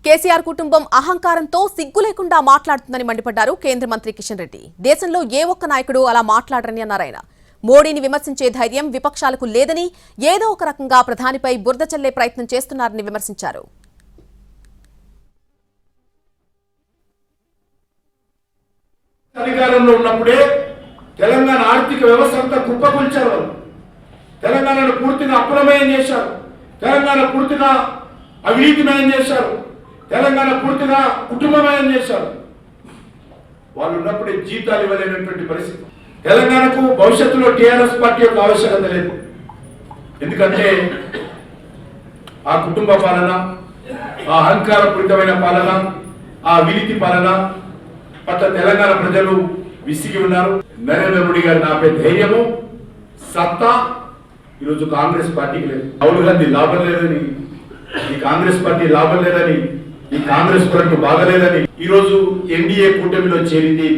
కేసీఆర్ కుటుంబం అహంకారంతో సిగ్గు లేకుండా మాట్లాడుతుందని మండిపడ్డారు కేంద్ర మంత్రి కిషన్ రెడ్డి. దేశంలో ఏ ఒక్క నాయకుడు అలా మాట్లాడరని అన్నారు ఆయన. మోడీని విమర్శించే ధైర్యం విపక్షాలకు లేదని, ఏదో ఒక రకంగా ప్రధానిపై బురద చల్లే ప్రయత్నం చేస్తున్నారని విమర్శించారు. అధికారంలో ఉన్నప్పుడే తెలంగాణ ఆర్థిక వ్యవస్థ అంతా కుప్పకూల్చారు. తెలంగాణను పూర్తిగా అప్పులమయం చేశారు. తెలంగాణ పూర్తిగా అవినీతిమయం చేశారు. తెలంగాణ పూర్తిగా కుటుంబమయం చేశారు. వాళ్ళు ఉన్నప్పుడే జీతాలు ఇవ్వలేనటువంటి పరిస్థితి. తెలంగాణకు భవిష్యత్తులో టీఆర్ఎస్ పార్టీ యొక్క ఆవశ్యకత లేదు. ఎందుకంటే ఆ కుటుంబ పాలన, ఆ అహంకారపూరితమైన పాలన, ఆ అవినీతి పాలన పట్ల తెలంగాణ ప్రజలు విసిగి ఉన్నారు. నరేంద్ర మోడీ గారిని ఆపే ధైర్యము, సత్తా ఈరోజు కాంగ్రెస్ పార్టీకి లేదు. రాహుల్ గాంధీ లాభం లేదని, ఈ కాంగ్రెస్ పార్టీ లాభం లేదని, ఈ కాంగ్రెస్ పార్టీ బాగలేదని ఈరోజు ఎన్డీఏ కూటమిలో చేరింది.